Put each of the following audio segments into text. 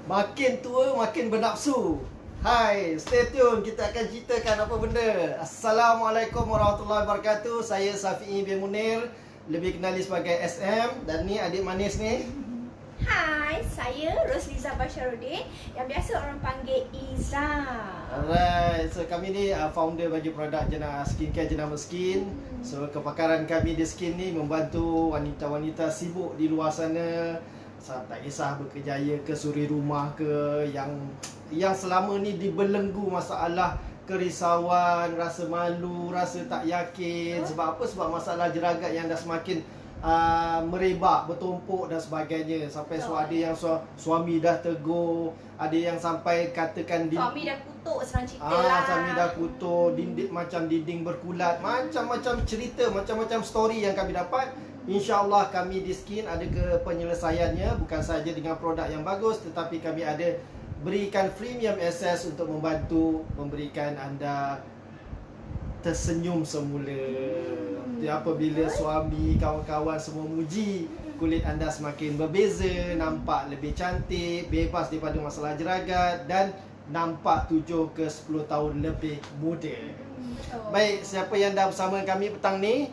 Makin tua makin bernafsu. Hai, stay tune, kita akan ceritakan apa benda. Assalamualaikum warahmatullahi wabarakatuh. Saya Safi'i bin Munir, lebih kenali sebagai SM. Dan ni adik manis ni. Hai, saya Rosliza Basharuddin, yang biasa orang panggil Iza. Alright, so kami ni founder bagi produk jenama skincare jenama Skin. So kepakaran kami di Skin ni membantu wanita-wanita sibuk di luar sana. Tak kisah berkerjaya ke suri rumah ke, yang selama ni dibelenggu masalah kerisauan, rasa malu, rasa tak yakin. Sebab apa? Sebab masalah jeragat yang dah semakin merebak, bertumpuk dan sebagainya. Sampai ada yang suami dah tegur, ada yang sampai katakan Suami dah kutuk serang cerita lah. Suami dah kutuk, dinding berkulat. Macam-macam cerita, macam-macam story yang kami dapat. InsyaAllah kami di Skin ada ke penyelesaiannya. Bukan saja dengan produk yang bagus, tetapi kami ada berikan freemium access untuk membantu memberikan anda tersenyum semula. Apabila suami, kawan-kawan semua muji, kulit anda semakin berbeza, nampak lebih cantik, bebas daripada masalah jeragat dan nampak 7 ke 10 tahun lebih muda. Baik, siapa yang dah bersama kami petang ni?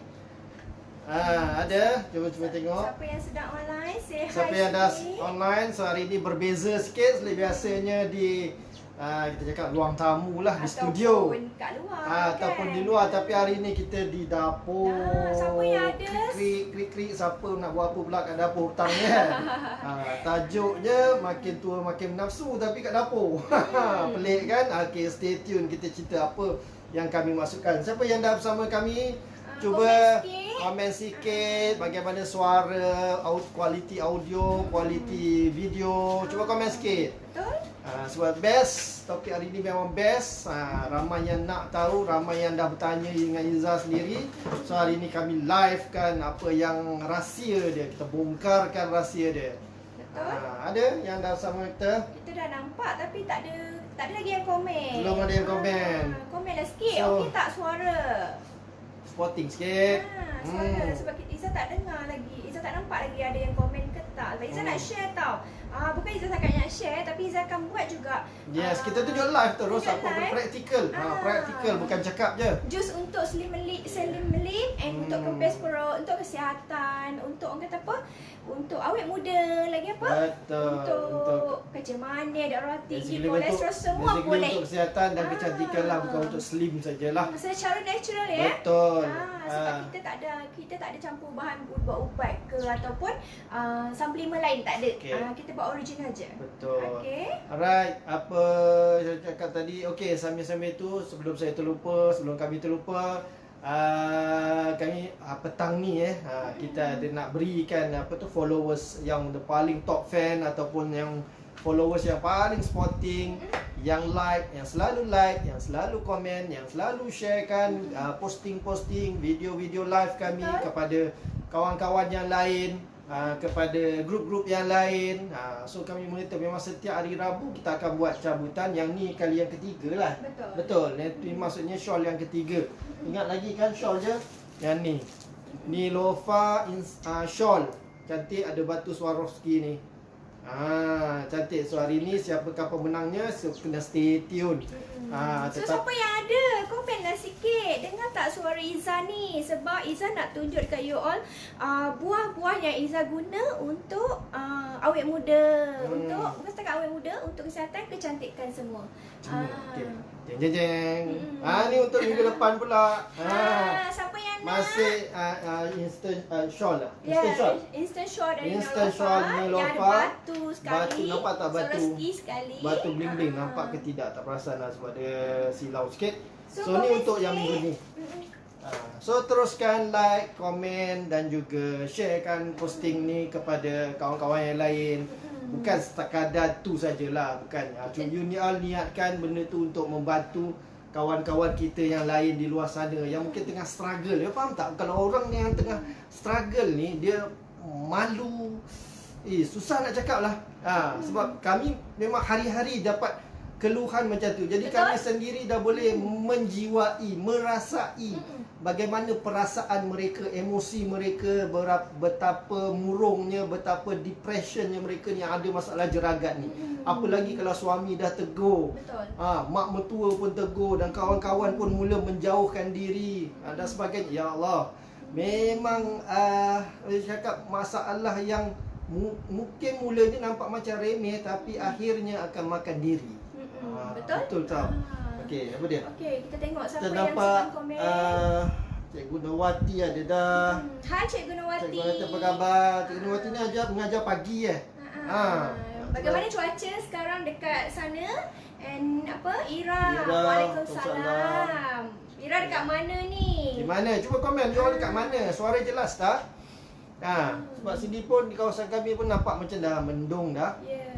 Ada, cuba tengok. Siapa yang sedang online, say hi. Siapa yang dah online, so hari ni berbeza sikit. Biasanya di kita cakap ruang tamu lah, di studio kat luar, ataupun di luar. Tapi hari ni kita di dapur. Siapa yang ada? Krik, siapa nak buat apa pula kat dapur hutang ni kan? Tajuknya makin tua makin nafsu tapi kat dapur. Pelik kan? Okay, stay tune, kita cerita apa yang kami masukkan. Siapa yang dah bersama kami, cuba komen sikit bagaimana suara, kualiti audio, kualiti video. Cuba komen sikit. Betul? Sebab best, topik hari ni memang best. Ramai yang nak tahu, ramai yang dah bertanya dengan Iza sendiri. So hari ni kami live kan apa yang rahsia dia, kita bongkarkan rahsia dia. Betul? Ada yang dah bersama kita? Kita dah nampak tapi tak ada lagi yang komen. Belum ada yang komen. Komenlah sikit, okey tak suara? Spotting sikit. Suara sebab Iza tak dengar lagi. Iza tak nampak lagi ada yang komen ke tak. Sebab Iza nak share tau. Bukan Iza sangat nak share, tapi Iza akan buat juga. Yes, kita tunjuk live terus apa praktikal. Praktikal, bukan cakap je. Jus untuk slim melim untuk kempes perut, untuk kesihatan, untuk orang kata apa? Untuk awet muda, lagi apa? Betul. Untuk kecil manis, darah tinggi, kolesterol semua basically boleh. untuk kesihatan dan kecantikan lah, bukan untuk slim sajalah. Secara natural ya. Betul. Sebab kita tak ada campur bahan ubat-ubat ke ataupun suplemen lain, tak ada. Okay. Kita buat original je. Betul. Okey. Alright, apa saya cakap tadi? Okey, sambil-sambil tu sebelum kami terlupa, kami petang ni kita ada nak berikan followers yang the paling top fan ataupun yang followers yang paling sporting, yang selalu komen, yang selalu sharekan posting-posting video-video live kami kepada kawan-kawan yang lain, kepada grup-grup yang lain. So kami monitor, memang setiap hari Rabu kita akan buat cabutan. Yang ni kali yang ketiga lah. Betul. Ini maksudnya shawl yang ketiga. Ingat lagi kan shawl je? Yang ni. Ni Lofa shawl. Cantik, ada batu Swarovski ni. Cantik. So hari ni siapakah pemenangnya? So kena stay tune. So siapa yang ada, komenlah sikit. Dengar tak suara Iza ni? Sebab Iza nak tunjuk dekat you all buah-buah yang Iza guna untuk awet muda. Untuk, bukan setakat awet muda, untuk kesihatan, kecantikan semua. Jeng. Ni untuk minggu depan pula. Siapa yang nak? Masih instant shawl lah. Instant shawl dari Instant shawl ni Yang ada Lofa. batu sekali. Batu, nampak tak batu? Swarovski sekali. Batu bling-bling, nampak ke tidak? Tak perasan lah sebab dia silau sikit. So komen ni untuk sikit. yang minggu ni. So teruskan like, komen dan juga sharekan posting ni kepada kawan-kawan yang lain. Bukan sekadar tu sajalah, bukan. You niatkan benda tu untuk membantu kawan-kawan kita yang lain di luar sana yang mungkin tengah struggle. Ya, faham tak? Kalau orang yang tengah struggle ni, dia malu, susah nak cakap lah. Sebab kami memang hari-hari dapat keluhan macam tu. Jadi Betul. kami sendiri dah boleh menjiwai, merasai bagaimana perasaan mereka, emosi mereka, betapa murungnya, betapa depressionnya mereka ni ada masalah jeragat ni. Apalagi kalau suami dah tegur, Betul. mak mertua pun tegur dan kawan-kawan pun mula menjauhkan diri dan sebagainya. Ya Allah, memang saya cakap masalah yang mungkin mulanya nampak macam remeh tapi akhirnya akan makan diri. Betul? Betul tau. Okey, apa dia? Okey, kita tengok siapa Kita yang nampak sedang komen. Cikgu Nawati ada dah. Hai Cikgu Nawati. Cikgu Nawati apa khabar? Cikgu Nawati ni mengajar pagi Bagaimana cuaca sekarang dekat sana? And apa? Ira. Ira, Waalaikumsalam. Ira dekat mana ni? Di mana? Cuba komen dia orang dekat mana? Suara jelas tak? Sebab sini pun di kawasan kami pun nampak macam dah mendung dah. Ya.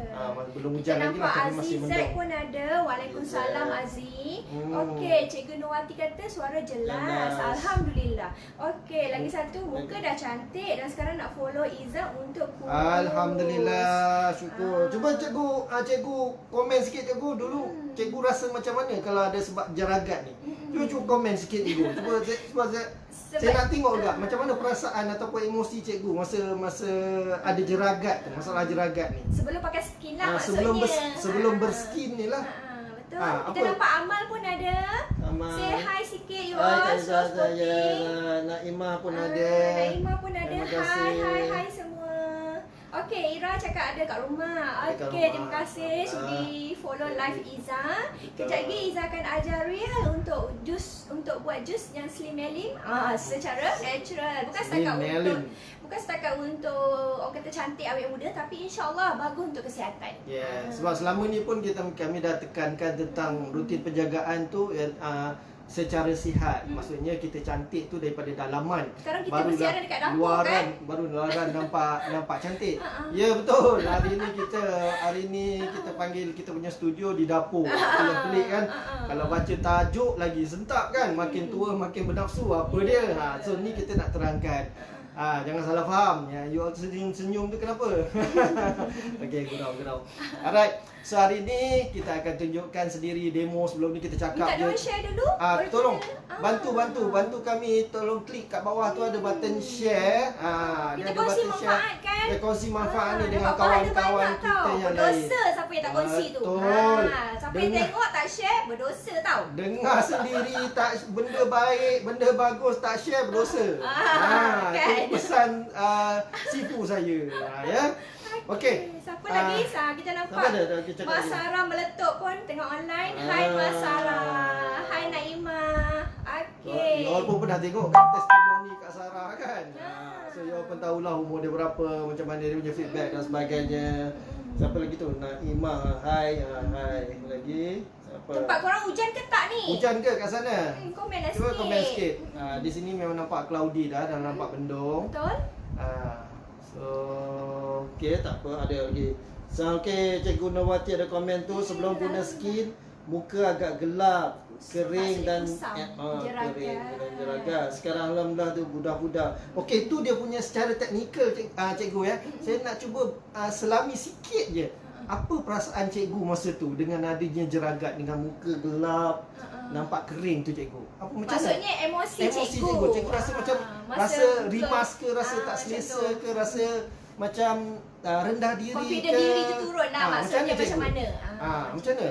Belum Kita hujan lagi lah, nampak tapi masih Azizat mendung. pun ada. Waalaikumsalam Aziz. Okey, Cikgu Nawati kata suara jelas. Jelas. Alhamdulillah. Okey, lagi satu muka dah cantik dan sekarang nak follow Izzat untuk kurus. Alhamdulillah, syukur. Cuba cikgu komen sikit cikgu dulu. Cikgu rasa macam mana kalau ada sebab jeragat ni? Cuba komen sikit cikgu. Cuba saya nak tengok juga macam mana perasaan ataupun emosi cikgu masa ada jeragat tu, masalah jeragat ni. Sebelum pakai skin lah maksudnya. Sebelum berskin ni lah. Betul. Kita apa? nampak Amal pun ada. Amal. Say hi sikit you Hai all. Kak So Izzah, sporty. Naimah pun ada. Naimah pun ada. Terima kasih. Hai semua. Okey, Ira cakap ada kat rumah. Ada kat Okey, rumah. terima kasih sudi follow live Izzah. Betul. Kejap lagi Izzah akan ajar Ria untuk buat jus yang slim melim secara natural. Bukan setakat untuk orang kata cantik awet muda, tapi insya-Allah bagus untuk kesihatan. Sebab selama ni pun kami dah tekankan tentang rutin penjagaan tu secara sihat. Maksudnya kita cantik tu daripada dalaman. Sekarang kita bersiaran dekat dapur kan? Baru luaran nampak cantik. Ya betul. Hari ni kita panggil kita punya studio di dapur. Kalau pelik kan. Kalau baca tajuk lagi sentak kan. Makin tua makin bernafsu apa dia. So ni kita nak terangkan. Jangan salah faham. You all senyum tu kenapa? Okey, gurau. Alright. So hari ni kita akan tunjukkan sendiri demo. Sebelum ni kita cakap minta diorang share dulu. tolong bantu kami, tolong klik kat bawah tu ada button share. Kita Dia ada kongsi button share. manfaat kan? Kita kongsi manfaat ni dapat dengan pahala kawan-kawan banyak kita tau. yang lain. Berdosa siapa yang tak kongsi tu. Betul. Siapa yang tengok tak share berdosa tau. Dengar sendiri tak benda baik, benda bagus tak share berdosa. kan? Itu pesan sifu saya. Ya. Okey. Siapa lagi? Kita nampak siapa ada? Kita cakap Mak lagi. Sarah meletup pun tengok online. Hai Mak Sarah. Hai Naimah. Okey. You all pun pernah tengok kan testimoni Kak Sarah kan. So you all pun tahulah umur dia berapa, macam mana dia punya feedback dan sebagainya. Siapa lagi tu? Naimah. Hai. Lagi siapa? Tempat korang hujan ke tak ni? Hujan ke kat sana? Komen lah Cuba sikit. komen sikit. Di sini memang nampak cloudy dah dan nampak mendung. Betul? So okey, tak apa, ada lagi. So okey, Cikgu Nawati ada komen tu, sebelum guna skin muka agak gelap, kering dan kering dan jeragat. Sekarang alhamdulillah tu budak-budak. Okey, tu dia punya secara teknikal cikgu ya. Saya nak cuba selami sikit je. Apa perasaan cikgu masa tu dengan adanya jeragat, dengan muka gelap, nampak kering tu cikgu? Apa macam Maksudnya emosi cikgu. Cikgu rasa macam rasa rimas ke, rasa tak selesa ke, rasa macam rendah diri confident ke? diri tu turun lah maksudnya macam mana?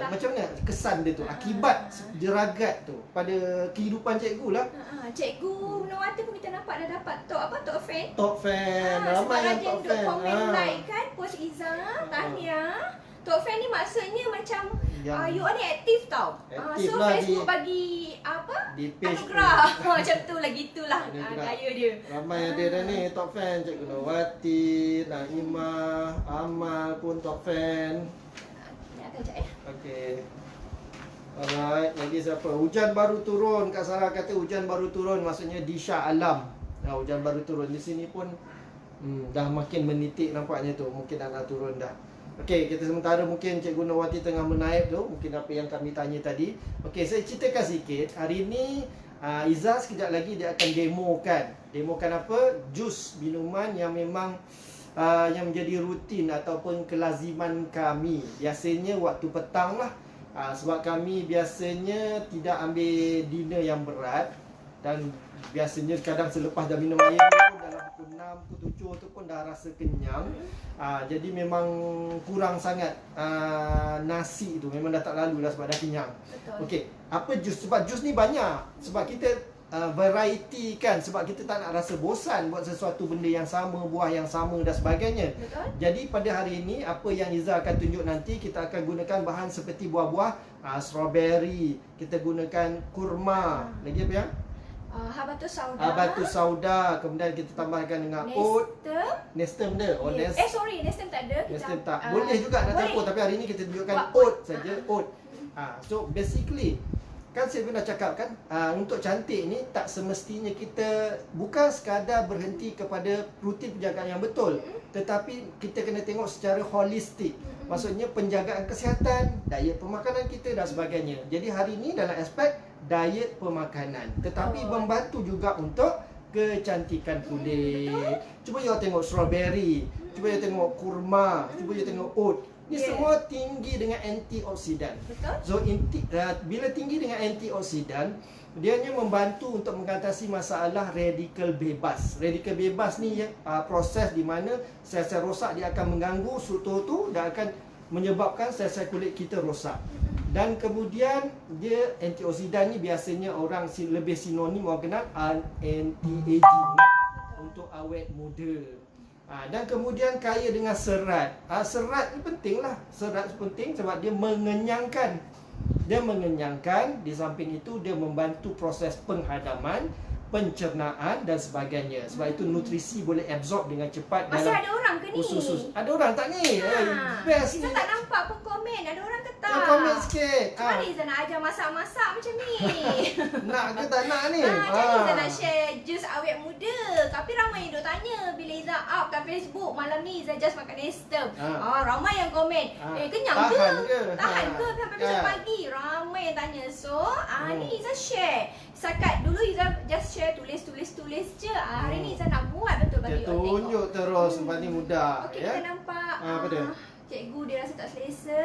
Macam mana kesan dia tu akibat jeragat tu pada kehidupan cikgu lah. Cikgu Nawati pun kita nampak dah dapat top fan. Top fan, ramai yang top fan. Komen like kan post Izzah, tahniah. Top fan ni maksudnya macam you all ni aktif tau. Aktif So lah Facebook di- bagi apa? di page anugerah. Macam tu lah gitulah gaya dia. Ramai ada dah ni top fan. Cikgu Nawati, Naimah, Amal pun top fan. Sekejap ya. Okey. Alright, lagi siapa? Hujan baru turun. Kak Sarah kata hujan baru turun, maksudnya di Shah Alam. Hujan baru turun. Di sini pun dah makin menitik nampaknya tu. Mungkin dah nak turun dah. Okey, kita sementara mungkin Cikgu Nawati tengah menaip tu. Mungkin apa yang kami tanya tadi. Okey, saya ceritakan sikit. Hari ni Izzah sekejap lagi dia akan demokan. Demokan apa? Jus minuman yang memang yang menjadi rutin ataupun kelaziman kami. Biasanya waktu petang lah Sebab kami biasanya tidak ambil dinner yang berat. Dan biasanya kadang selepas dah minum air ni pun dalam pukul 6, pukul 7 tu pun dah rasa kenyang. Jadi memang kurang sangat nasi tu. Memang dah tak lalu dah sebab dah kenyang. Betul. Okey, apa jus? Sebab jus ni banyak. Sebab kita variety kan. Sebab kita tak nak rasa bosan buat sesuatu benda yang sama, buah yang sama dan sebagainya. Betul. Jadi pada hari ini, apa yang Iza akan tunjuk nanti, kita akan gunakan bahan seperti buah-buah, strawberry, kita gunakan kurma, lagi apa yang? Habatus sauda. Habatus sauda, kemudian kita tambahkan dengan oat. Nestem dia. Oh, Yes. Sorry, Nestem tak ada. Nestem tak. Boleh juga nak boleh. campur, tapi hari ini kita tunjukkan Buat oat saja, oat. So basically, kan saya pernah cakap kan, untuk cantik ni tak semestinya kita bukan sekadar berhenti kepada rutin penjagaan yang betul, tetapi kita kena tengok secara holistik. Maksudnya penjagaan kesihatan, diet pemakanan kita dan sebagainya. Jadi hari ini dalam aspek diet pemakanan, tetapi membantu juga untuk kecantikan kulit. Cuba you tengok strawberry, cuba you tengok kurma, cuba you tengok oat. Ini semua tinggi dengan antioksidan. Betul. So bila tinggi dengan antioksidan, dia hanya membantu untuk mengatasi masalah radikal bebas. Radikal bebas ni proses di mana sel-sel rosak dia akan mengganggu struktur tu dan akan menyebabkan sel-sel kulit kita rosak. Dan kemudian dia antioksidan ni biasanya orang lebih sinonim orang kenal anti-aging, untuk awet muda. Dan kemudian kaya dengan serat. Serat ni penting lah. Serat penting sebab dia mengenyangkan. Dia mengenyangkan. Di samping itu dia membantu proses penghadaman, pencernaan dan sebagainya. Sebab itu nutrisi boleh absorb dengan cepat. Masih dalam ada orang ke ni? usus. Ada orang tak ni? Best Kita ni. tak nampak pun komen. Ada orang ke tak? Komen sikit. Macam mana Izzah nak ajar masak-masak macam ni? Nak ke tak nak ni? Jadi Izzah nak share jus awet muda. Tapi ramai yang duk tanya bila Izzah up kat Facebook malam ni Izzah just makan Nestem. Ramai yang komen. Kenyang Tahan ke? ke? Tahan ke sampai besok pagi? Ramai yang tanya. So, ni Izzah share. Setakat dulu Izzah just share tulis je. Hari ni Izzah nak buat betul bagi Dia orang tengok. tunjuk terus sebab ni mudah. Okey, kita nampak apa dia? cikgu dia rasa tak selesa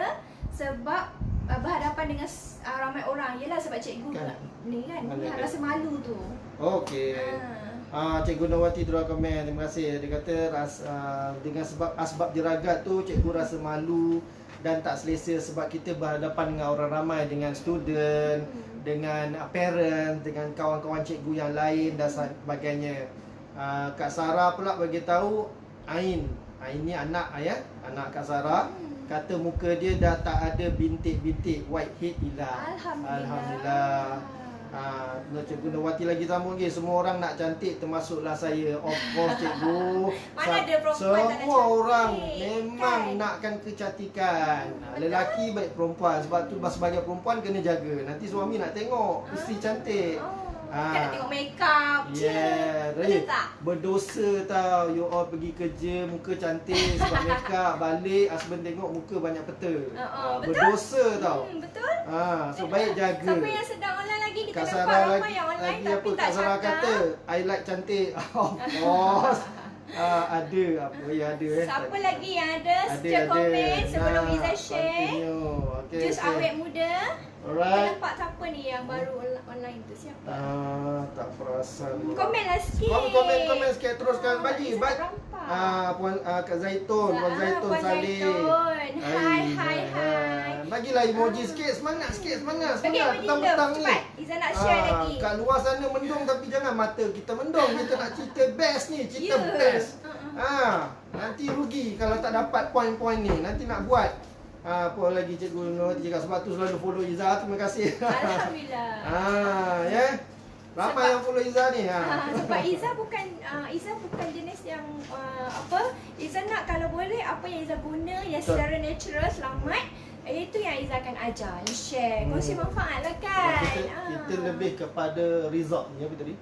sebab berhadapan dengan ramai orang. Yelah sebab cikgu Kan? ni kan Mana dia? rasa malu tu. Okey. Cikgu Nawati terus komen. Terima kasih. Dia kata dengan sebab asbab jeragat tu cikgu rasa malu dan tak selesa sebab kita berhadapan dengan orang ramai, dengan student, dengan parent, dengan kawan-kawan cikgu yang lain dan sebagainya. Kak Sarah pula bagi tahu Ain ni anak Kak Sarah, kata muka dia dah tak ada bintik-bintik, whitehead hilang. Alhamdulillah. Cikgu Nawati lagi sambung lagi. Semua orang nak cantik termasuklah saya. Of course cikgu. Mana ada perempuan tak nak Semua cantik, orang memang kan? nakkan kecantikan. Lelaki baik perempuan. Sebab tu sebagai perempuan kena jaga. Nanti suami nak tengok isteri cantik. Kan nak tengok makeup je. Betul tak? Berdosa tau. You all pergi kerja muka cantik sebab makeup, balik husband tengok muka banyak peta. Betul? Berdosa tau. Betul? So baik jaga. Siapa yang sedang online lagi? Kita Kak nampak Sarah ramai lagi, yang online lagi tapi apa tak Kak Sarah cakap. kata I like cantik. Of course. Ada apa ya ada Siapa lagi yang ada? Setiap komen sebelum Izzah share. Okay, Jus awet muda. Kita Alright. nampak siapa ni yang baru online tu? Siapa? Tak perasan. Komenlah sikit. Komen sikit teruskan bagi. Izzah tak nampak. Puan Kak Zaitun, Puan Zaitun Puan Saleh. Zaitun. Hai. Bagilah emoji sikit, semangat sikit, semangat. Bagi emoji Petang-petang love, ni. cepat. Izzah nak share lagi. Kat luar sana mendung tapi jangan mata kita mendung. Kita nak cerita best ni, cerita Ya. best. Nanti rugi kalau tak dapat poin-poin ni. Nanti nak buat. Apa lagi cikgu Nur cakap sebab tu selalu follow Izzah. Terima kasih. Alhamdulillah. Ramai yang follow Izzah ni. Sebab Izzah bukan jenis yang Izzah nak kalau boleh apa yang Izzah guna yang secara natural selamat, itu yang Izzah akan ajar, share, kongsi manfaat lah kan. Kita lebih kepada result ni apa tadi?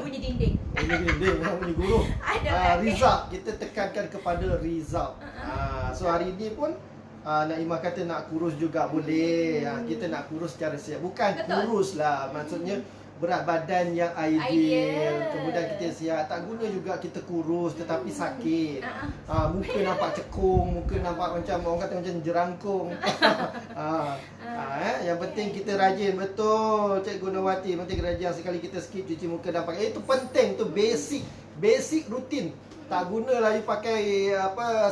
Bunyi dinding. Bunyi guru. Ada result, kita tekankan kepada result. So hari ni pun Naimah kata nak kurus juga boleh. Kita nak kurus secara sihat. Bukan Betul. kurus lah, maksudnya berat badan yang ideal. Ideal. Kemudian kita sihat. Tak guna juga kita kurus tetapi sakit. Muka nampak cekung, muka nampak macam orang kata macam jerangkung. Yang penting kita rajin. Betul Cik Gunawati, penting rajin. Sekali kita skip cuci muka dan pakai. Itu penting, tu basic rutin. Tak gunalah you pakai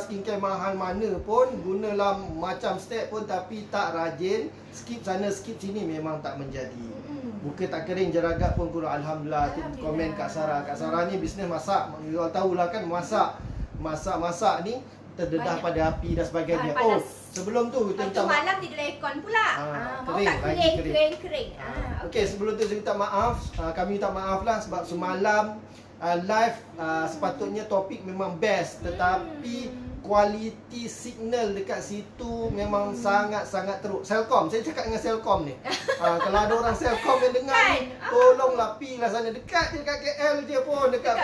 skincare mahal mana pun, gunalah macam step pun tapi tak rajin, skip sana skip sini, memang tak menjadi. Muka tak kering, jeragak pun kurang. Alhamdulillah. Komen Kak Sarah. Kak Sarah ni bisnes masak. You all tahulah kan, masak ni terdedah pada api dan sebagainya. Sebelum tu kita minta malam tidur aircon pula. Mau tak kering. Okey, sebelum tu saya minta maaf. Kami minta maaf lah sebab semalam live sepatutnya topik memang best, tetapi quality signal dekat situ memang sangat-sangat teruk. Selcom, saya cakap dengan Selcom ni. Kalau ada orang Selcom yang dengar ni, tolonglah pilah sana, dekat je dekat KL je pun, dekat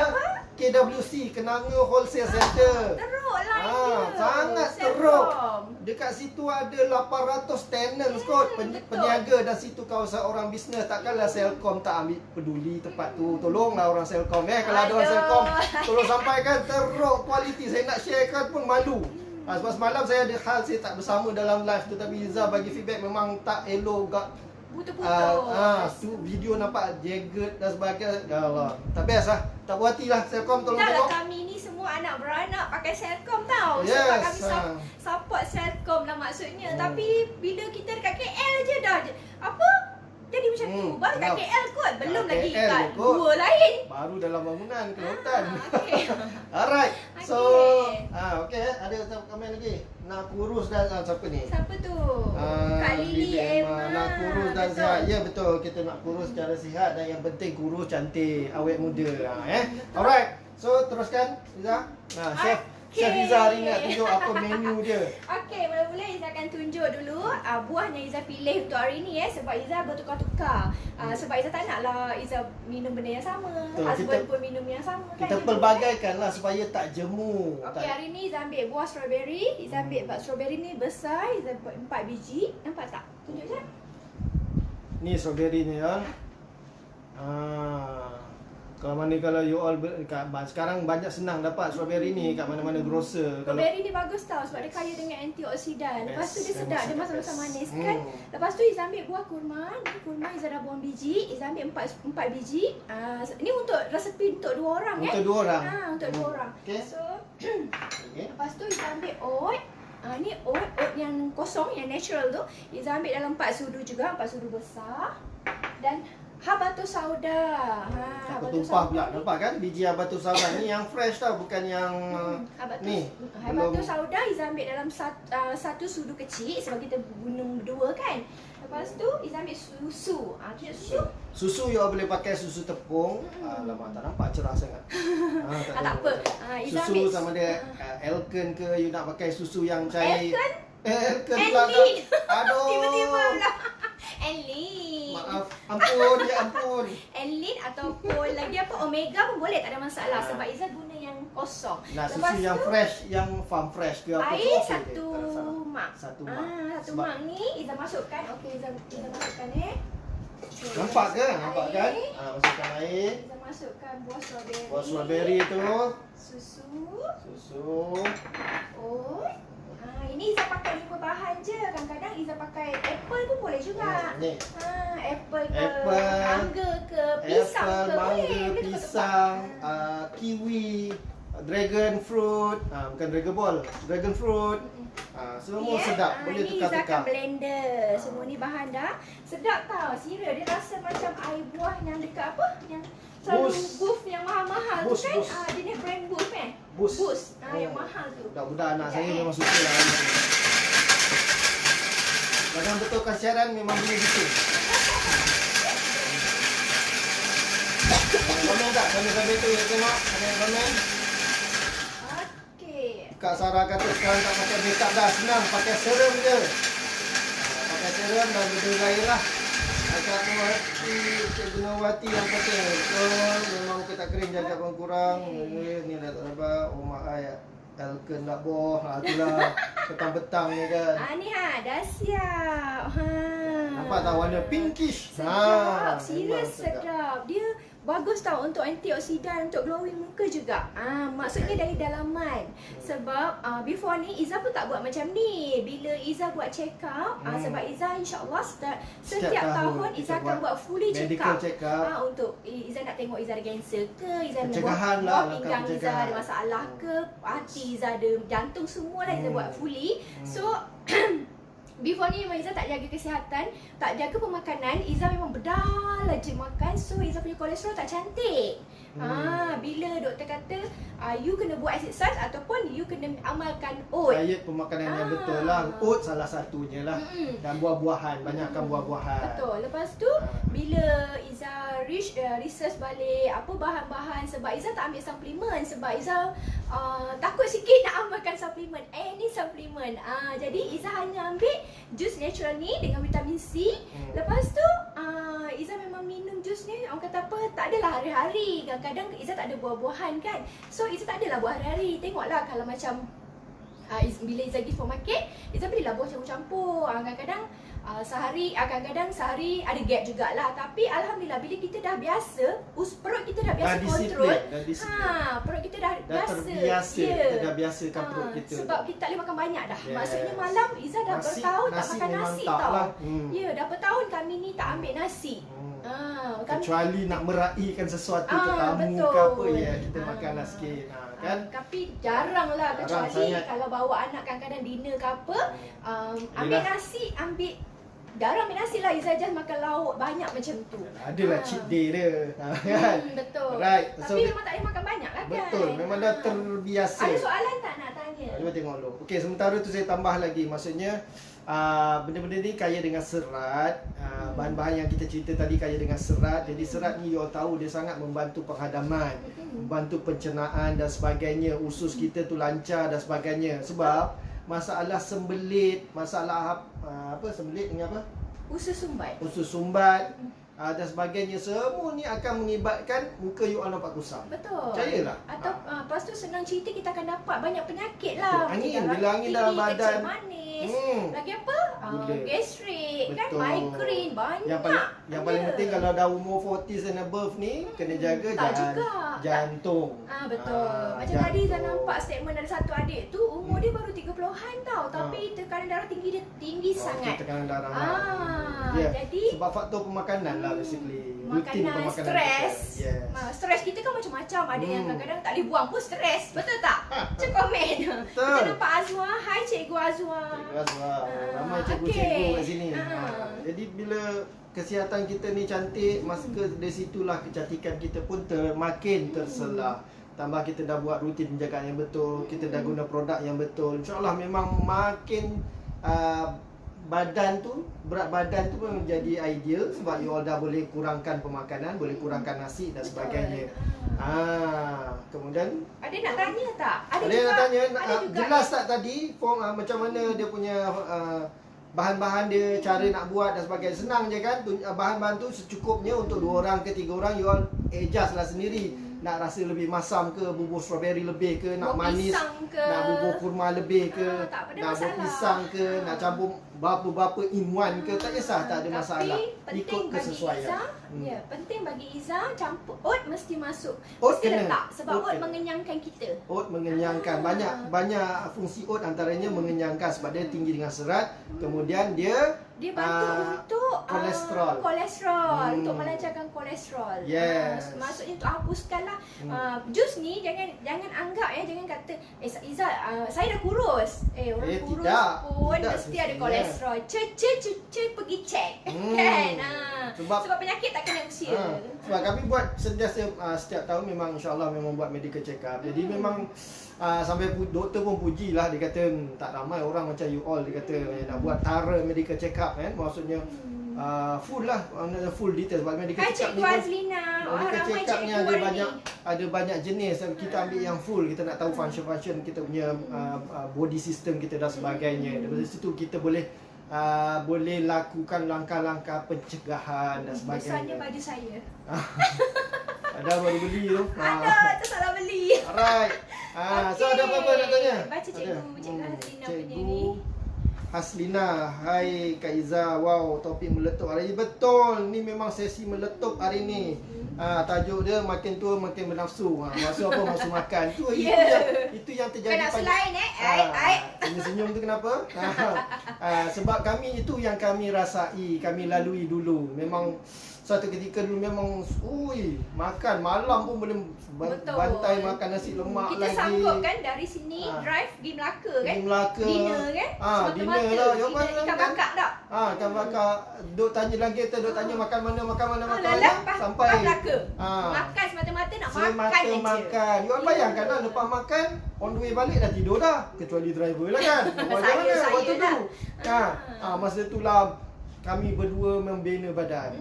KWC, Kenanga Wholesale Center. Teruk lah sangat teruk. Dekat situ ada 800 tenants kot, peniaga dan situ kawasan orang bisnes. Takkanlah Selcom tak ambil peduli tempat tu. Tolonglah orang Selcom kalau ada orang Selcom tolong sampaikan, teruk kualiti. Saya nak sharekan pun malu. Sebab semalam saya ada hal saya tak bersama dalam live tu, tapi Izzah bagi feedback memang tak elok gak. Tu video nampak jagged dan sebagainya. Ya Allah, tak best lah. Tak puas hati lah. Selcom tolong tengok. Kami ni semua anak beranak pakai Selcom tau. Yes, sebab kami support Selcom lah maksudnya. Tapi bila kita dekat KL je dah jadi macam tu. Baru kat KL kot, belum lagi kat dua lain. Baru dalam bangunan ke hutan. Alright. So, ada komen lagi. Nak kurus dan siapa ni? Siapa tu? Kak Lily Emma. Nak kurus dan sihat. Ya betul, kita nak kurus secara sihat dan yang penting kurus cantik, awet muda. Alright. So, teruskan Izzah. Chef Izzah hari ni nak tunjuk apa menu dia. Okey, mula-mula Izzah akan tunjuk dulu buah yang Izzah pilih untuk hari ni sebab Izzah bertukar-tukar. Sebab Izzah tak naklah Izzah minum benda yang sama. Husband pun minum yang sama kan. Kita pelbagaikanlah supaya tak jemu. Okey, hari ni Izzah ambil buah strawberry. Izzah ambil strawberry ni besar, Izzah buat 4 biji. Nampak tak? Tunjuk je. Ni strawberry ni ya. Kalau you all sekarang banyak senang dapat strawberry ni kat mana-mana grocer. Strawberry ni bagus tau sebab dia kaya dengan antioksidan. Lepas tu dia sedap, dia masam-masam manis kan. Lepas tu Izzah ambil buah kurma. Ni kurma Izzah dah buang biji. Izzah ambil 4 biji. Ni untuk resepi untuk 2 orang Untuk 2 orang. Untuk 2 orang. Okay. So lepas tu Izzah ambil oat. Ni oat yang kosong, yang natural tu. Izzah ambil dalam 4 sudu juga, 4 sudu besar. Dan habatus sauda. Habatus tumpah pula. Nampak kan? Biji habatus sauda ni yang fresh tau, bukan yang ni. Habatus sauda Izzah ambil dalam 1 sudu kecil sebab kita guna berdua kan. Lepas tu Izzah ambil susu. Susu you boleh pakai susu tepung. Alamak, tak nampak cerah sangat. Tak apa. Susu sama dia Elken ke, you nak pakai susu yang cair. Elken pula. Aduh. Tiba-tiba pula. Enlin. Maaf, ampun. Enlin ataupun lagi Omega pun boleh, tak ada masalah sebab Izzah guna yang kosong. Nah, susu yang fresh, yang farm fresh ke apa tu? Air 1 mak. 1 mak. 1 mak ni Izzah masukkan. Okey, Izzah masukkan Nampak ke? Nampak kan? Masukkan air. Izzah masukkan buah strawberry. Buah strawberry tu. Susu. Oh. Ini Izzah pakai 5 bahan je. Kadang-kadang Izzah pakai apple pun boleh juga. Apple ke, mangga ke, pisang ke. Mangga, pisang, kiwi, dragon fruit. Bukan dragon ball, dragon fruit. Semua sedap. Boleh tukar-tukar. Izzah akan blender. Semua ni bahan dah. Sedap tau. Serius, dia rasa macam air buah yang dekat apa? Yang selalu Boost yang mahal-mahal tu kan. Dia ni brand Boost kan? Boost. Yang mahal tu. Budak-budak anak saya memang suka lah. Jangan betulkan siaran memang boleh gitu. Komen tak? Sambil-sambil tu ya tengok. Ada yang komen? Okey. Kak Sarah kata sekarang tak pakai makeup dah. Senang, pakai serum je. Pakai serum dan berdua lah. Cakap Gunawati, Cik Gunawati yang penting. Memang muka tak kering, jangan pun kurang. Ni dah tak dapat. Oh mak ayah. Elken nak boh. Itulah petang-petang ni kan. Ni dah siap. Nampak tak warna pinkish. Sedap, memang serius sedap. Dia bagus tau untuk antioksidan, untuk glowing muka juga. Maksudnya dari dalaman. Sebab before ni Iza pun tak buat macam ni. Bila Iza buat check up, sebab Iza insya-Allah setiap tahun Iza akan buat fully check medical up. check up. Untuk Iza nak tengok Iza ada kanser ke, Iza ada Pencegahan lah, buah langkah pinggang Iza pencegahan. ada masalah ke, hati Iza ada, jantung, semua lah Iza buat fully. So before ni memang Iza tak jaga kesihatan, tak jaga pemakanan. Iza memang bedal aja makan. So Iza punya kolesterol tak cantik. Bila doktor kata you kena buat exercise ataupun you kena amalkan oat. Diet pemakanan yang betul lah. Oat salah satunya lah. Dan buah-buahan, banyakkan buah-buahan. Betul. Lepas tu bila Iza research balik apa bahan-bahan, sebab Iza tak ambil suplemen, sebab Iza takut sikit nak amalkan suplemen. Any suplemen. Jadi Iza hanya ambil jus natural ni dengan vitamin C. Lepas tu Iza memang minum jus ni, orang kata apa, tak adalah hari-hari. Kadang-kadang Iza tak ada buah-buahan kan. So Iza tak adalah buah hari-hari. Tengoklah kalau macam bila Iza pergi supermarket, Iza belilah buah campur-campur. Kadang-kadang kadang-kadang sehari ada gap jugalah. Tapi Alhamdulillah bila kita dah biasa, perut kita dah biasa kontrol. Perut kita dah terbiasa. Kita dah biasakan perut kita. Sebab kita tak boleh makan banyak dah. Maksudnya malam Iza dah bertahun tak makan nasi tau. Lah. Ya, dah bertahun kami ni tak ambil nasi. Kecuali nak meraihkan sesuatu tetamu ke apa, ya kita makanlah sikit. Kan? Tapi jarang lah, kecuali kalau bawa anak kadang-kadang dinner ke apa, ambil nasi, jarang ambil nasi lah. Iza just makan lauk banyak macam tu. Adalah cheat day dia. Kan? Betul. Right. Tapi memang tak boleh makan banyak lah kan. Betul, memang dah terbiasa. Ada soalan tak nak tanya? Cuba tengok dulu. Okey, sementara tu saya tambah lagi. Maksudnya benda-benda ni kaya dengan serat. Bahan-bahan yang kita cerita tadi kaya dengan serat. Jadi serat ni you all tahu dia sangat membantu penghadaman, membantu pencernaan dan sebagainya. Usus kita tu lancar dan sebagainya. Sebab masalah sembelit, masalah sembelit dengan apa? Usus sumbat. Usus sumbat dan sebagainya, semua ni akan mengibatkan muka you all nampak kusam. Betul. Percayalah. Atau lepas tu senang cerita kita akan dapat banyak penyakit lah. Angin, bila angin dalam badan, kecil manis. Lagi apa? Gula. Gastrik, kan, Betul. migraine, banyak. Yang paling penting kalau dah umur 40s and above ni, kena jaga jantung. Betul. Macam tadi saya nampak statement dari satu adik tu, umur dia baru 30-an tau, tapi tekanan darah dia tinggi sangat. Tekanan darah. Jadi sebab faktor pemakanan lah basically. Rutin makanan, pemakanan stres. Yes. Stres kita kan macam-macam. Ada yang kadang-kadang tak boleh buang pun stres. Betul tak? Macam komen. Betul. Kita nampak Azwa. Hai Cikgu Azwa. Cikgu Azwa. Ramai cikgu-cikgu kat sini. Jadi bila kesihatan kita ni cantik, maka dari situlah kecantikan kita pun makin terselah. Tambah kita dah buat rutin penjagaan yang betul, kita dah guna produk yang betul. InsyaAllah memang makin berat badan tu pun menjadi ideal. Sebab you all dah boleh kurangkan pemakanan, boleh kurangkan nasi dan sebagainya. Kemudian ada nak tanya tak? Ada yang nak tanya, jelas tak tadi macam mana dia punya bahan-bahan dia, cara nak buat dan sebagainya. Senang je kan, bahan-bahan tu secukupnya untuk 2 orang ke 3 orang, you all adjust lah sendiri. Nak rasa lebih masam ke, bubur strawberry lebih ke, nak manis ke, nak bubur kurma lebih ke, nak buat pisang ke, nak campur berapa-berapa in one ke, tak kisah, tak ada masalah. Ikut kesesuaian. Penting bagi Iza, campur oat mesti masuk. Oat mesti kena. letak sebab oat mengenyangkan kita. Oat mengenyangkan. Banyak fungsi oat, antaranya mengenyangkan sebab dia tinggi dengan serat. Kemudian dia bantu untuk kolesterol, untuk melancarkan kolesterol. Yes. Maksudnya untuk hapuskan lah. Jus ni jangan anggap jangan kata Iza saya dah kurus. Orang kurus pun tidak mesti ada kolesterol. Pergi cek. Kan? Sebab penyakit tak kena usia. Sebab kami buat setiap tahun memang insyaAllah memang buat medical check up. Jadi memang sampai doktor pun puji lah. Dia kata tak ramai orang macam you all. Dia kata nak buat thorough medical check up kan. Maksudnya full lah, full detail. Sebab medical check up ni medical check up ni ada banyak jenis. Kita ambil yang full. Kita nak tahu function kita punya body system kita dan sebagainya. Dari situ kita boleh lakukan langkah-langkah pencegahan dan sebagainya. Besarnya baju saya. Ada baru beli tu. Ada, tersalah beli. Alright. So ada apa-apa nak tanya? Baca cikgu Hazlina punya ni. Haslina, hai Kak Iza. Wow, topik meletup hari ni. Betul, ni memang sesi meletup hari ni. Tajuk dia makin tua makin bernafsu. Maksud apa? Maksud makan. Itu yang terjadi. Kena selain Senyum tu kenapa? Sebab kami itu yang kami rasai, kami lalui dulu. Memang satu ketika dulu memang makan malam pun boleh bantai makan nasi lemak kita lagi. Kita sanggup kan dari sini drive pergi Melaka kan? Pergi Melaka. Dinner kan? Dinner lah. Ikan bakar tak? Ikan bakar. Duk tanya lagi kita, duk tanya makan mana sampai Melaka. Makan semata-mata nak makan aja. Makan. You bayangkan lah lepas makan on the way balik dah tidur dah. Kecuali driver lah kan. Saya waktu tu. lah. Masa tu lah kami berdua membina badan.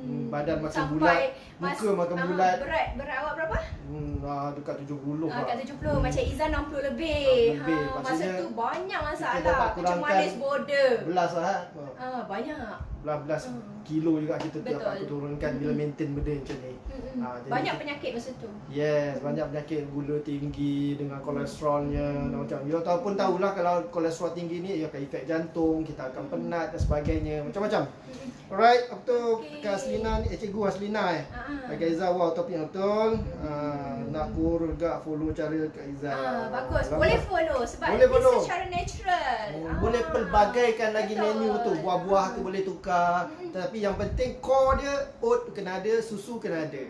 Badan makin bulat, muka makin bulat. Berat awak berapa? Dekat 70 lah. Dekat 70. Macam Iza 60 lebih. Masa tu banyak masalah. Macam manis border. Belas lah. Banyak. Belas kilo juga kita dapat turunkan bila maintain benda macam ni. Banyak penyakit masa tu. Yes, banyak penyakit, gula tinggi dengan kolesterolnya macam. You tahu pun tahulah kalau kolesterol tinggi ni ia akan efek jantung, kita akan penat dan sebagainya, macam-macam. Alright, apa tu Kak Haslina ni, Cikgu Haslina Kak Iza, wow, topik yang betul. Nak juga follow cara Kak Iza. Bagus, boleh follow sebab boleh follow secara natural. Boleh pelbagaikan lagi menu tu, buah-buah tu boleh tukar. Tapi yang penting core dia, oat kena ada, susu kena ada.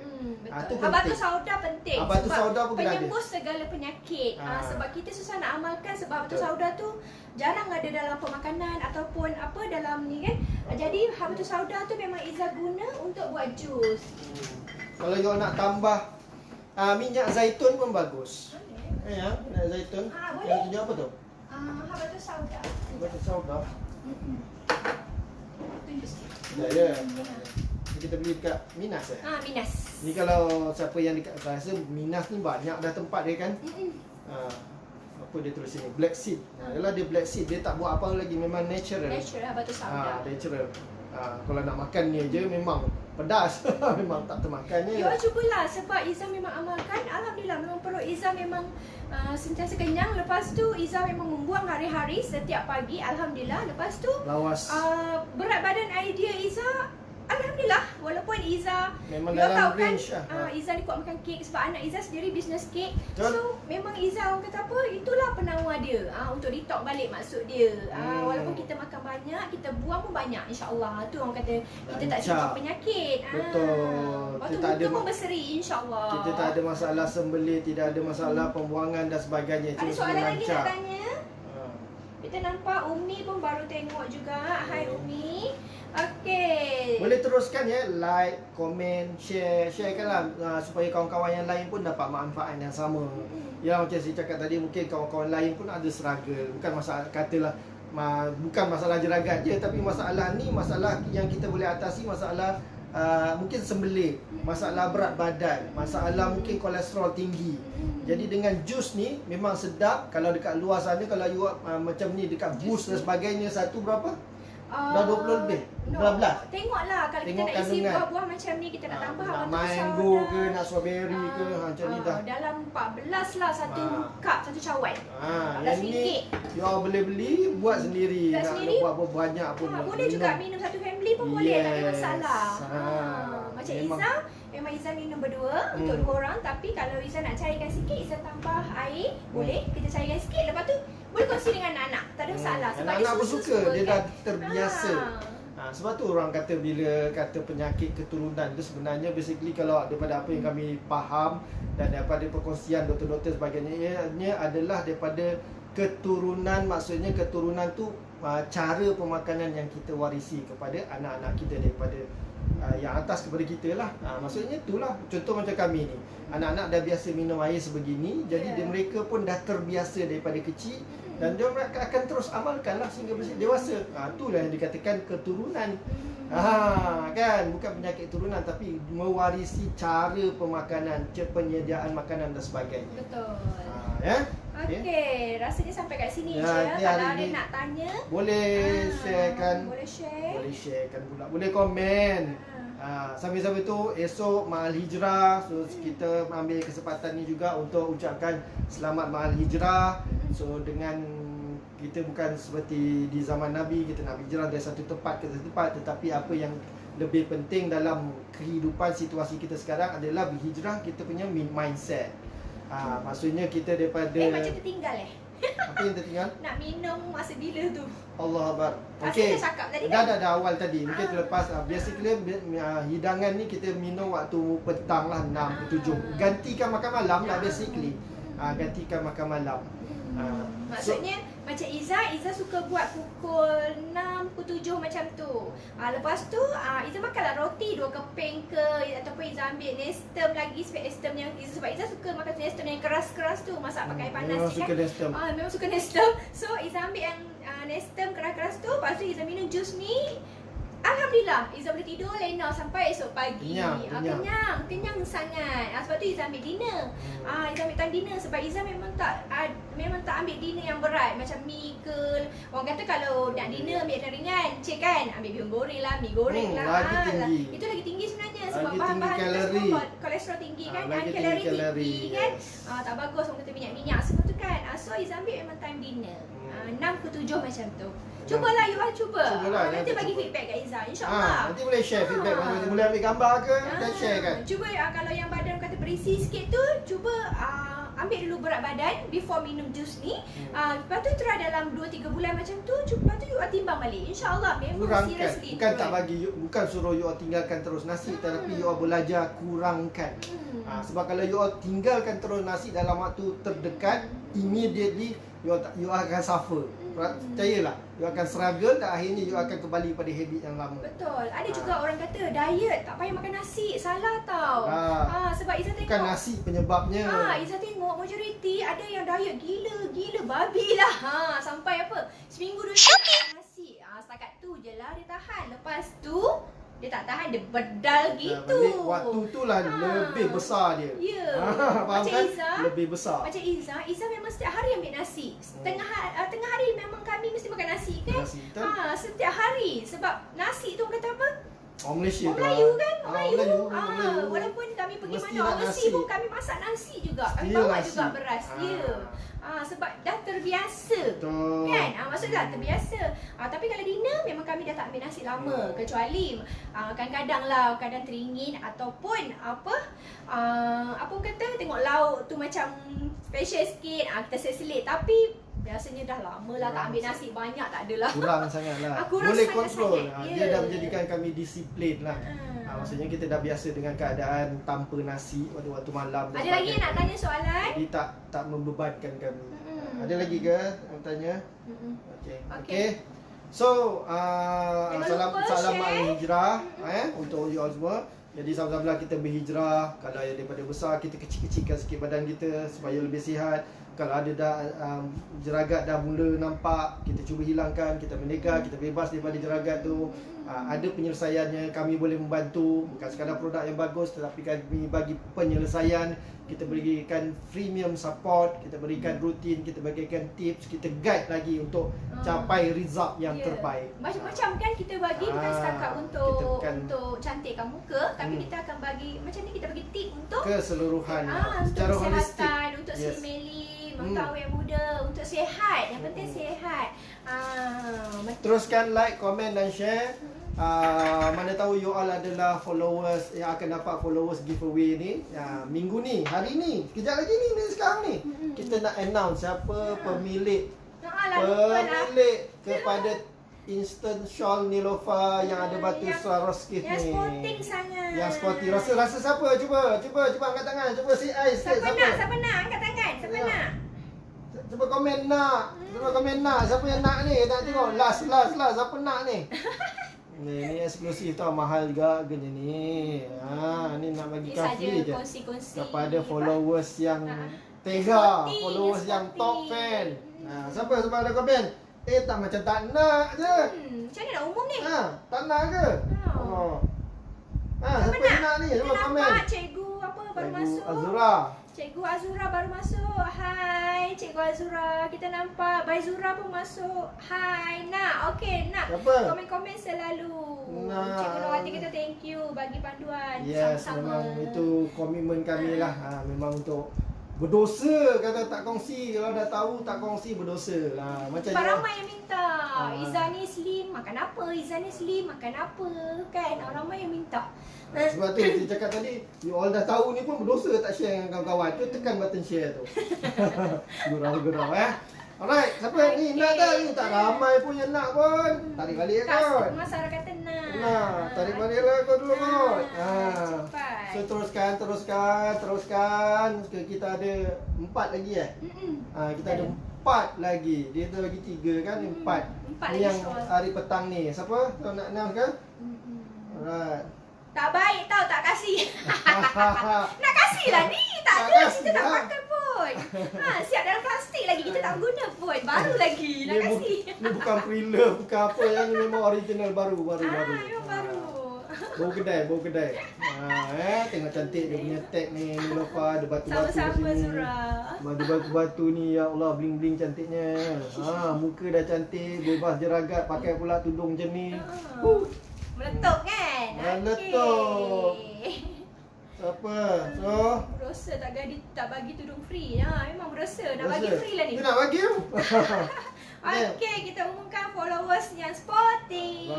Betul. Habatus sauda penting. Habatus sauda pun kena ada. Penyembus segala penyakit. Sebab kita susah nak amalkan sebab habatus sauda tu jarang ada dalam pemakanan ataupun apa dalam ni kan. Jadi habatus sauda tu memang Iza guna untuk buat jus. Kalau you nak tambah minyak zaitun pun bagus. Ya, minyak zaitun. Boleh. Yang tujuh apa tu? Habatus sauda. Habatus sauda. Tunjuk sikit. Ya. Kita beli dekat Minas Minas. Ni kalau siapa yang dekat rasa Minas ni banyak dah tempat dia kan. Apa dia tulis sini? Black seed. Yalah dia black seed, dia tak buat apa lagi, memang natural. Natural habatus sauda. Natural. Kalau nak makan ni je memang pedas. Memang tak termakannya. You cubalah sebab Iza memang amalkan. Alhamdulillah memang perut Iza memang sentiasa kenyang. Lepas tu Iza memang membuang hari-hari setiap pagi. Alhamdulillah. Lepas tu lawas. Berat badan idea Iza alhamdulillah, walaupun Iza memang you dalam tahu kan, range Iza ni kuat makan kek sebab anak Iza sendiri business kek. Betul. So memang Iza orang kata apa, itulah penawar dia untuk detox balik maksud dia. Walaupun kita makan banyak, kita buang pun banyak, insya-Allah. Tu orang kata kita tak simpan penyakit. Betul. Lepas tu muka pun berseri, insya-Allah. Kita tak ada masalah sembelih, tidak ada masalah pembuangan dan sebagainya. Ada soalan lagi nak tanya? Kita nampak Umi pun baru tengok juga. Hai Umi. Okey. Boleh teruskan ya, like, komen, sharekanlah supaya kawan-kawan yang lain pun dapat manfaat yang sama. Ya macam saya cakap tadi, mungkin kawan-kawan lain pun ada struggle. Bukan masalah katalah bukan masalah jeragat je, tapi masalah ni masalah yang kita boleh atasi, masalah mungkin sembelih, masalah berat badan, masalah mungkin kolesterol tinggi. Jadi dengan jus ni memang sedap. Kalau dekat luar sana, kalau you macam ni dekat Boost dan sebagainya, satu berapa? Dah 20 lebih? 12? Tengoklah kalau kita nak isi buah-buah macam ni, kita nak tambah nak mango ke, nak strawberry ke, macam ni dah. Dalam 14 lah satu cup, satu cawan. Yang ni you boleh beli, buat sendiri. Nak buat banyak pun. Boleh juga minum satu family pun boleh, tak ada masalah. Macam Iza, memang Iza minum berdua untuk 2 orang. Tapi kalau Iza nak cairkan sikit, Iza tambah air, boleh. Kita cairkan sikit, lepas tu boleh kongsi dengan anak-anak, tak ada masalah. Sebab anak-anak pun suka, dia kan? dah terbiasa. Sebab tu orang kata bila kata penyakit keturunan tu sebenarnya basically kalau daripada apa yang kami faham dan daripada perkongsian doktor-doktor sebagainya, ianya adalah daripada keturunan. Maksudnya keturunan tu cara pemakanan yang kita warisi kepada anak-anak kita daripada yang atas kepada kita lah. Maksudnya itulah. Contoh macam kami ni, anak-anak dah biasa minum air sebegini. Jadi mereka pun dah terbiasa daripada kecil. Dan dia akan terus amalkan lah sehingga dewasa. Itulah yang dikatakan keturunan. Kan, bukan penyakit turunan, tapi mewarisi cara pemakanan, penyediaan makanan dan sebagainya. Betul. Ya. Okey, rasanya sampai kat sini je. Kalau ada nak tanya, boleh sharekan. Boleh share. Boleh sharekan pula. Boleh komen. Sambil-sambil tu esok Ma'al Hijrah. So kita ambil kesempatan ni juga untuk ucapkan selamat Ma'al Hijrah. So dengan Kita bukan seperti di zaman Nabi, kita nak hijrah dari satu tempat ke satu tempat. Tetapi apa yang lebih penting dalam kehidupan situasi kita sekarang adalah berhijrah kita punya mindset. Maksudnya kita daripada macam tertinggal apa yang tertinggal? Nak minum masa bila tu? Allah Akbar. Okey. Cakap tadi kan? Dah awal tadi. Mungkin terlepas. Basically hidangan ni kita minum waktu petang lah 6 ke 7. Gantikan makan malam lah basically. Gantikan makan malam. Maksudnya macam Iza suka buat pukul 6, pukul 7 macam tu. Lepas tu Iza makanlah roti 2 keping ke, ataupun Iza ambil Nestem lagi, Nestem yang sebab Iza suka makan Nestem yang keras-keras tu, masak pakai panas memang suka Nestem. Memang suka Nestem. So Iza ambil yang Nestem keras-keras tu, lepas tu Iza minum jus ni. Alhamdulillah, Iza boleh tidur lena sampai esok pagi. Kenyang sangat. Sebab tu Iza ambil dinner. Iza ambil time dinner sebab Iza memang tak ambil dinner yang berat macam mi ke. Orang kata kalau nak dinner ambil yang ringan, cik kan, ambil bihun goreng lah, mi goreng lah. Lagi tinggi. Itu lagi tinggi sebenarnya sebab lagi bahan-bahan kalori. kolesterol tinggi kan, lagi kalori kalori tinggi kan. Tak bagus orang kata minyak-minyak semua tu kan. So Iza ambil memang time dinner. 6 ke 7 macam tu. Cubalah you all cuba. Nanti bagi feedback kat Iza, insya-Allah. Nanti boleh share feedback. Boleh ambil gambar ke dan share kan. Cuba kalau yang badan kata berisi sikit tu, cuba ambil dulu berat badan before minum jus ni. Lepas tu try dalam 2-3 bulan macam tu. Lepas tu you all timbang balik. InsyaAllah memang kurangkan. seriously. Bukan tak bagi, bukan suruh you all tinggalkan terus nasi, tetapi you all belajar kurangkan. Sebab kalau you all tinggalkan terus nasi dalam waktu terdekat, immediately you akan suffer. Percayalah, you akan struggle dan akhirnya you akan kembali pada habit yang lama. Betul. Ada juga orang kata diet tak payah makan nasi. Salah tau. Sebab Iza tengok bukan nasi penyebabnya. Iza tengok majoriti ada yang diet gila babi lah. Sampai apa? Seminggu 2 minggu makan nasi. Setakat tu je lah dia tahan. Lepas tu dia tak tahan, dia bedal gitu. Waktu tu lah lebih besar dia. Ya. Faham Macam kan? Iza, lebih besar. Macam Iza memang setiap hari ambil nasi. Tengah hari memang kami mesti makan nasi kan? Nasi, setiap hari. Sebab nasi tu orang kata apa? Orang Malaysia Orang Melayu kan? Melayu. Walaupun kami pergi Mesti mana nak overseas nasi. pun kami masak nasi juga. Kami Mestilah bawa nasi. juga beras. Ya. Sebab dah terbiasa. Betul. Kan? Maksudnya terbiasa. Tapi kalau dinner memang kami dah tak ambil nasi lama. Kecuali kadang-kadang lah, kadang teringin ataupun apa orang kata tengok lauk tu macam special sikit, kita selit. Tapi biasanya dah lama lah tak ambil nasi banyak, tak adalah. Kurang sangat lah. Kurang Boleh sangat kontrol. sangat. Dia dah menjadikan kami disiplin lah. Maksudnya kita dah biasa dengan keadaan tanpa nasi waktu malam. Ada lagi nak tanya soalan? Jadi tak membebankan kami. Ada lagi ke nak tanya? Okey. So, salam hijrah untuk you all semua. Jadi sama-sama kita berhijrah. Kalau yang daripada besar, kita kecil-kecilkan sikit badan kita supaya lebih sihat. Kalau ada dah jeragat dah mula nampak, kita cuba hilangkan, kita merdeka, kita bebas daripada jeragat tu. Ada penyelesaiannya, kami boleh membantu. Bukan sekadar produk yang bagus, tetapi kami bagi penyelesaian. Kita berikan premium support, kita berikan rutin, kita bagikan tips, kita guide lagi untuk capai result yang terbaik. Macam-macam kan kita bagi, bukan setakat untuk cantikkan muka, tapi kita akan bagi macam ni, kita bagi tip untuk keseluruhan, secara holistik, kesihatan, untuk si Meli, untuk awet muda, untuk sihat. Yang penting sihat. Teruskan like, komen dan share. Mana tahu you all adalah followers yang akan dapat followers giveaway ni. Minggu ni, hari ni, kejap lagi ni sekarang ni. Kita nak announce siapa pemilik kepada Instant Shawl Nilofa yang ada batu Swarovski ni. Yang sporting sangat. Yang sporty. Rasa siapa? Cuba angkat tangan. Cuba say I sikit. Siapa nak angkat tangan? Siapa nak? Cuba komen nak. Siapa yang nak ni? Nak tengok last. Siapa nak ni? Ni eksklusif tau, mahal juga harganya ni. Ni nak bagi free je kongsi-kongsi kepada followers yang tega, followers yang top fan. Siapa ada komen? Tak macam tak nak je. Macam mana nak umum ni? Tak nak ke? Siapa yang nak ni? Cuba komen. Nampak cikgu apa baru masuk? Cikgu Azura baru masuk. Hai Cikgu Azura. Kita nampak Baizura pun masuk. Hai Nak. Okey Nak. Siapa? Komen-komen selalu. Nak. Cikgu Nurhati kita thank you bagi panduan. Yes, sama-sama. memang itu komitmen kami lah. Memang untuk berdosa kalau tak kongsi. Kalau dah tahu tak kongsi berdosa. Macam Sebab you, ramai yang minta. Izzah ni slim, makan apa? Izzah ni slim, makan apa? Kan? Ramai yang minta. sebab tu dia cakap tadi, you all dah tahu ni pun berdosa tak share dengan kawan-kawan. Tu tekan button share tu. Gurau-gurau Alright, siapa ni nak tak? Ni tak ramai pun yang nak pun. Tarik balik kot. Masalah kata nak. Nah, tarik balik lah kau dulu kot. Cepat. So teruskan. Kita ada 4 lagi kita ada 4 lagi. Dia tu lagi 3 kan, 4. Ni lagi yang soal. hari petang ni. Siapa? Kau nak announce kan? Alright. Tak baik tau, tak kasih. Nak kasih lah ni. Tak Tak ada, kasih kita tak lah. pakai pun. Siap dalam plastik lagi, kita tak guna pun. Baru lagi, nak kasih. Ni bukan pre-love, bukan apa. Yang ni memang original baru. Memang baru. Bau kedai. Tengok cantik dia punya tag ni. Nilofa ada batu-batu di Sama-sama sini. Surah. Ada batu-batu ni, ya Allah, bling-bling cantiknya. Muka dah cantik, bebas jeragat, pakai pula tudung macam ni. Meletup kan? Meletup. Okey. Apa? So, Berosa tak bagi tudung free. Memang berosa. Nak bagi free lah ni. Dia nak bagi tu. Okey, kita umumkan followers yang sporting.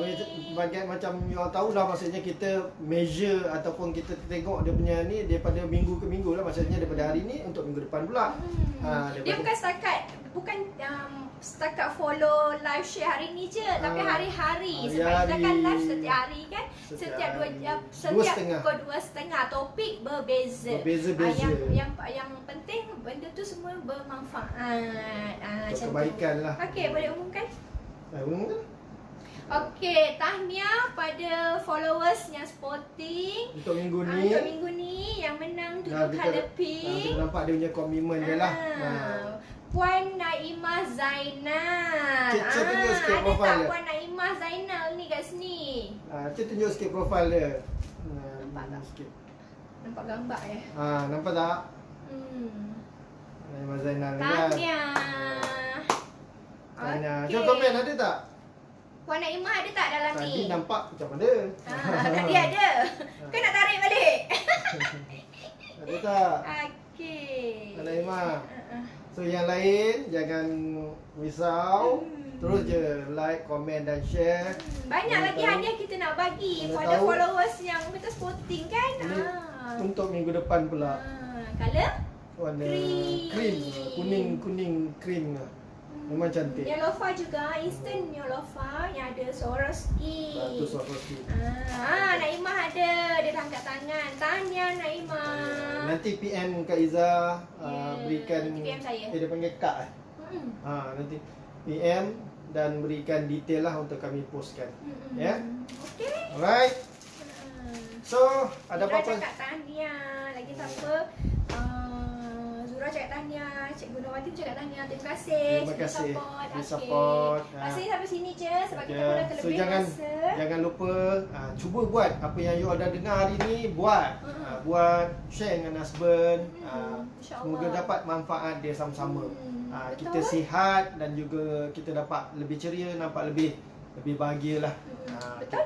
Bagi macam you all tahu lah, maksudnya kita measure ataupun kita tengok dia punya ni daripada minggu ke minggu lah. Maksudnya daripada hari ni untuk minggu depan pula. Dia bukan setakat follow live share hari ni je, tapi hari-hari. Sebab kita kan live setiap hari kan. Setiap 2 jam, setiap pukul 2.30 topik berbeza. Yang penting benda tu semua bermanfaat. Untuk kebaikan lah. Okey, boleh umumkan? Umumkan? Okey, tahniah pada followers yang sporting. Untuk minggu Untuk minggu ni yang menang tudung colour pink. Kita nampak dia punya komitmen dia lah. Puan Naimah Zainal. Cik tunjuk sikit ada profile tak dia. Puan Naimah Zainal ni kat sini? Cik tunjuk sikit profile dia. Nampak tak? Sikit. Nampak gambar ya? Nampak tak? Naimah Zainal ni kan. Tahniah. So komen ada tak? Puan Naimah ada tak dalam ni? Tadi nampak macam mana? Tadi ada. Kan nak tarik balik? Ada tak? Okey. Naimah. So yang lain jangan risau. Terus je like, komen dan share. Banyak lagi hadiah kita nak bagi Mana pada tahu. followers yang betul sporting kan? Ini untuk minggu depan pula. Color? Warna Cream. cream. Kuning krim. Memang cantik. Nilofa juga, instant Nilofa yang ada Swarovski. Itu Swarovski. Naimah ada, dia dah angkat tangan. Tahniah Naimah. Nanti PM Kak Iza berikan nanti PM saya. dia panggil Kak nanti PM dan berikan detail lah untuk kami postkan. Ya. Okey. Alright. So, ada Zura apa-apa? cakap tahniah. Lagi siapa? Zura cakap tahniah. Cikgu Nurwati cakap tahniah. Terima kasih. Terima kasih. Okey. Support. Terima kasih sampai sini je sebab kita Ya. pun dah So terlebih masa. jangan lupa cuba buat apa yang you all dah dengar hari ni, buat. Buat, share dengan husband. InsyaAllah. Semoga dapat manfaat dia sama-sama. Kita Betul. sihat dan juga kita dapat lebih ceria, nampak lebih bahagialah. Betul?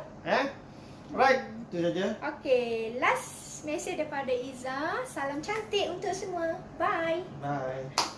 Right, itu saja. Okey, last message daripada Iza. Salam cantik untuk semua. Bye. Bye.